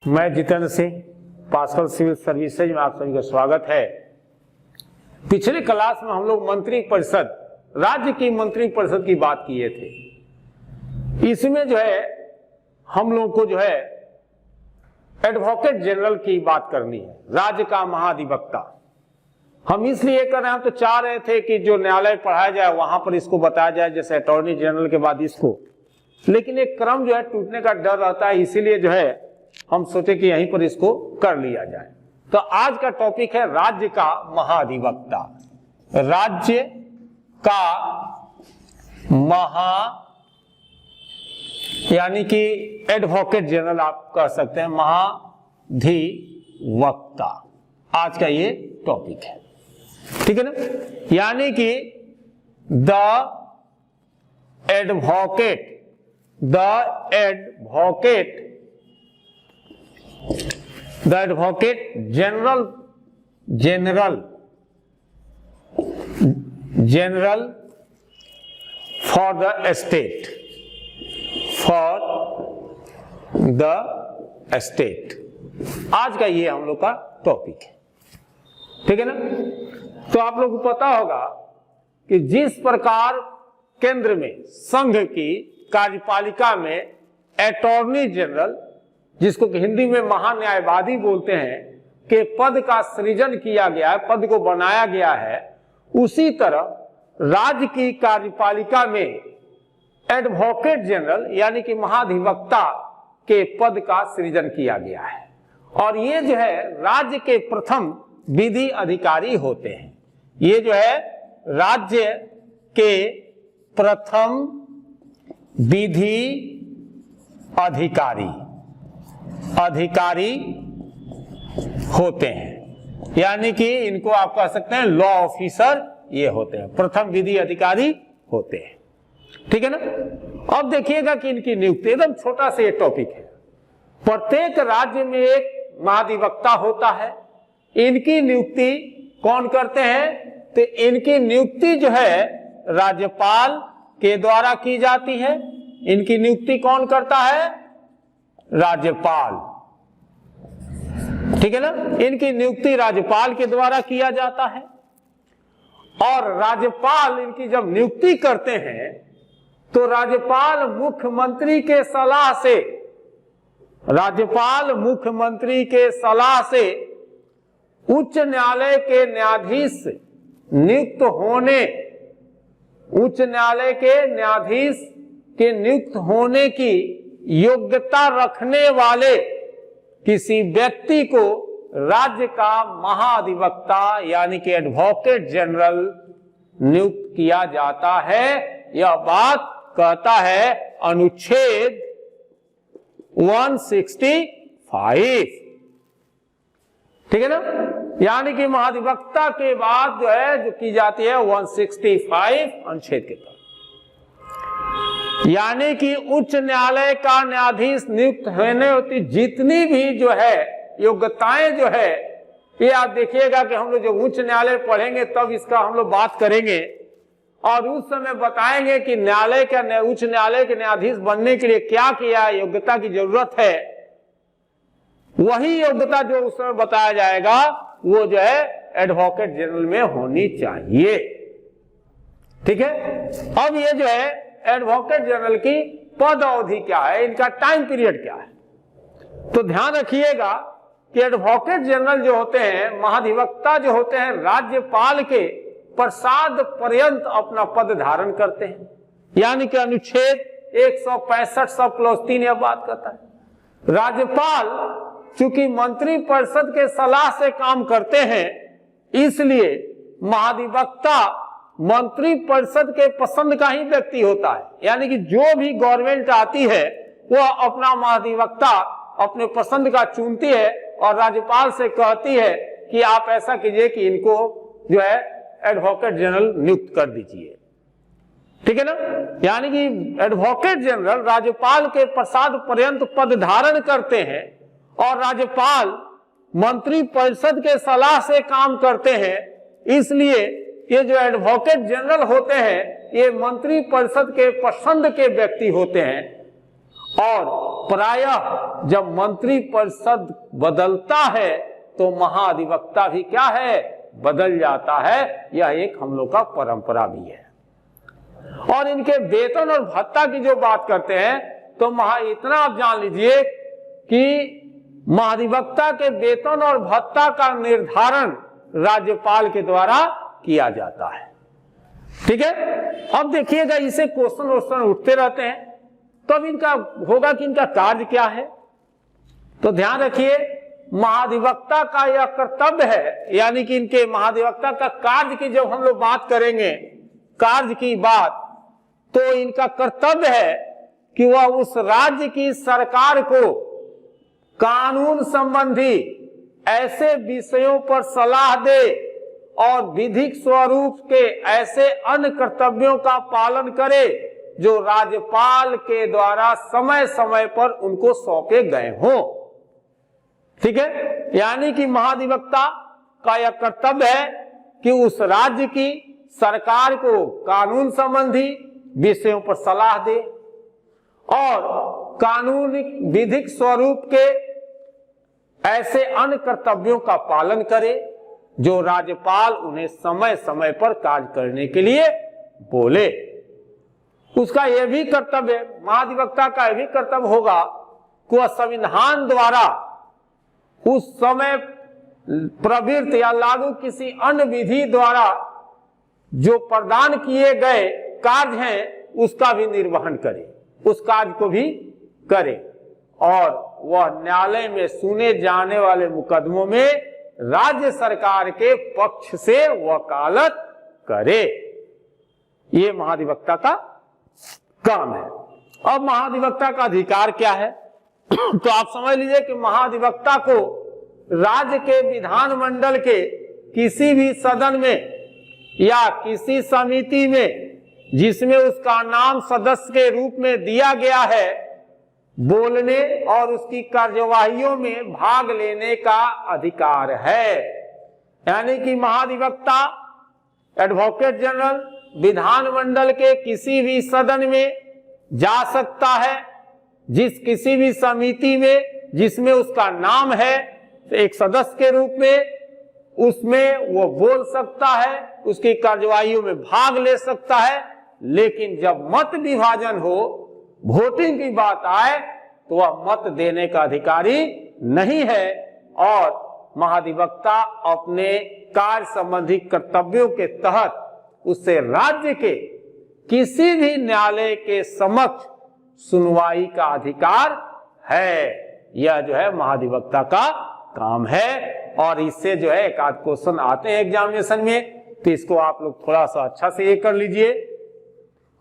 मैं Jitendra Singh, Paswan civil services में आप सभी का स्वागत है। पिछले क्लास में हम लोग मंत्री परिषद, राज्य की मंत्री परिषद की बात किए थे। इसमें जो है हम लोग को जो है एडवोकेट जनरल की बात करनी है, राज्य का महाधिवक्ता। हम इसलिए कर रहे हैं, तो चाह रहे थे कि जो न्यायालय पढ़ाया जाए वहां पर इसको बताया जाए, जैसे अटॉर्नी जनरल के बाद इसको, लेकिन एक क्रम जो है टूटने का डर रहता है, इसीलिए जो है हम सोचे कि यहीं पर इसको कर लिया जाए। तो आज का टॉपिक है राज्य का महाधिवक्ता। राज्य का यानी कि एडवोकेट जनरल आप कह सकते हैं, महाधिवक्ता आज का ये टॉपिक है, ठीक है ना। यानी कि the advocate general for the state, आज का ये हम लोग का टॉपिक है, ठीक है ना। तो आप लोग को पता होगा कि जिस प्रकार केंद्र में संघ की कार्यपालिका में अटॉर्नी जनरल, जिसको कि हिंदी में महान्यायवादी बोलते हैं, के पद का सृजन किया गया है, पद को बनाया गया है, उसी तरह राज्य की कार्यपालिका में एडवोकेट जनरल यानी कि महाधिवक्ता के पद का सृजन किया गया है। और ये जो है राज्य के प्रथम विधि अधिकारी होते हैं। ये जो है राज्य के प्रथम विधि अधिकारी होते हैं, यानी कि इनको आप कह सकते हैं लॉ ऑफिसर, ये होते हैं, प्रथम विधि अधिकारी होते हैं, ठीक है ना। अब देखिएगा कि इनकी नियुक्ति, एकदम छोटा सा ये टॉपिक है। प्रत्येक राज्य में एक महाधिवक्ता होता है। इनकी नियुक्ति कौन करते हैं? तो इनकी नियुक्ति जो है राज्यपाल के द्वारा की जाती है। इनकी नियुक्ति कौन करता है? राज्यपाल, ठीक है ना। इनकी नियुक्ति राज्यपाल के द्वारा किया जाता है। और राज्यपाल इनकी जब नियुक्ति करते हैं तो राज्यपाल मुख्यमंत्री के सलाह से उच्च न्यायालय के न्यायाधीश नियुक्त होने की योग्यता रखने वाले किसी व्यक्ति को राज्य का महाधिवक्ता यानी कि एडवोकेट जनरल नियुक्त किया जाता है। यह बात कहता है अनुच्छेद 165, ठीक है ना। यानी कि महाधिवक्ता के बाद जो है जो की जाती है 165 अनुच्छेद के तहत, यानी कि उच्च न्यायालय का न्यायाधीश नियुक्त होने होती जितनी भी जो है योग्यताएं जो है, ये आप देखिएगा कि हम लोग जब उच्च न्यायालय पढ़ेंगे तब इसका हम लोग बात करेंगे और उस समय बताएंगे कि उच्च न्यायालय के न्यायाधीश बनने के लिए क्या किया योग्यता की जरूरत है। वही योग्यता जो उस समय बताया जाएगा वो जो है एडवोकेट जनरल में होनी चाहिए, ठीक है। अब ये जो है एडवोकेट जनरल की पद अवधि क्या है, इनका टाइम पीरियड क्या है, तो ध्यान रखिएगा कि एडवोकेट जनरल जो होते हैं, महाधिवक्ता जो होते हैं, राज्यपाल के प्रसाद पर्यंत अपना पद धारण करते हैं। यानी कि अनुच्छेद 165 सब क्लॉज 3 यह बात करता है। राज्यपाल चूंकि मंत्री परिषद के सलाह से काम करते हैं, इसलिए महाधिवक्ता मंत्री परिषद के पसंद का ही व्यक्ति होता है। यानी कि जो भी गवर्नमेंट आती है वह अपना महाधिवक्ता अपने पसंद का चुनती है और राज्यपाल से कहती है कि आप ऐसा कीजिए कि इनको जो है एडवोकेट जनरल नियुक्त कर दीजिए, ठीक है ना। यानी कि एडवोकेट जनरल राज्यपाल के प्रसाद पर्यंत पद धारण करते हैं और राज्यपाल मंत्री परिषद के सलाह से काम करते हैं, इसलिए ये जो एडवोकेट जनरल होते हैं ये मंत्री परिषद के पसंद के व्यक्ति होते हैं और प्रायः जब मंत्री परिषद बदलता है तो महाधिवक्ता भी क्या है, बदल जाता है। यह एक हम लोग का परंपरा भी है। और इनके वेतन और भत्ता की जो बात करते हैं तो इतना आप जान लीजिए कि महाधिवक्ता के वेतन और भत्ता का निर्धारण राज्यपाल के द्वारा किया जाता है। ठीक है, अब देखिएगा इसे क्वेश्चन उठते रहते हैं, तो अब इनका होगा कि इनका कार्य क्या है। तो ध्यान रखिए, महाधिवक्ता का यह कर्तव्य है, यानी कि इनके महाधिवक्ता का कार्य की जब हम लोग बात करेंगे, कार्य की बात, तो इनका कर्तव्य है कि वह उस राज्य की सरकार को कानून संबंधी ऐसे विषयों पर सलाह दे और विधिक स्वरूप के ऐसे अन्य कर्तव्यों का पालन करे जो राज्यपाल के द्वारा समय समय पर उनको सौंपे गए हों। ठीक है, यानी कि महाधिवक्ता का यह कर्तव्य है कि उस राज्य की सरकार को कानून संबंधी विषयों पर सलाह दे और कानूनी विधिक स्वरूप के ऐसे अन्य कर्तव्यों का पालन करे जो राज्यपाल उन्हें समय समय पर कार्य करने के लिए बोले। उसका यह भी कर्तव्य, महाधिवक्ता का यह भी कर्तव्य होगा कि वह संविधान द्वारा उस समय प्रवृत्त या लागू किसी अन्य विधि द्वारा जो प्रदान किए गए कार्य हैं उसका भी निर्वहन करे, उस कार्य को भी करे, और वह न्यायालय में सुने जाने वाले मुकदमों में राज्य सरकार के पक्ष से वकालत करे। ये महाधिवक्ता का काम है। अब महाधिवक्ता का अधिकार क्या है? तो आप समझ लीजिए कि महाधिवक्ता को राज्य के विधानमंडल के किसी भी सदन में या किसी समिति में जिसमें उसका नाम सदस्य के रूप में दिया गया है, बोलने और उसकी कार्यवाहियों में भाग लेने का अधिकार है। यानी कि महाधिवक्ता, एडवोकेट जनरल विधानमंडल के किसी भी सदन में जा सकता है, किसी भी समिति में जिसमें उसका नाम है एक सदस्य के रूप में, उसमें वो बोल सकता है, उसकी कार्यवाहियों में भाग ले सकता है। लेकिन जब मत विभाजन हो, वोटिंग की बात आए, तो वह मत देने का अधिकारी नहीं है। और महाधिवक्ता अपने कार्य संबंधी कर्तव्यों के तहत उससे राज्य के किसी भी न्यायालय के समक्ष सुनवाई का अधिकार है। यह जो है महाधिवक्ता का काम है। और इससे जो है एक आध क्वेश्चन आते हैं एग्जामिनेशन में, तो इसको आप लोग थोड़ा सा अच्छा से ये कर लीजिए।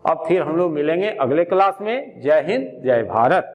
अब फिर हम लोग मिलेंगे अगले क्लास में। जय हिंद, जय भारत।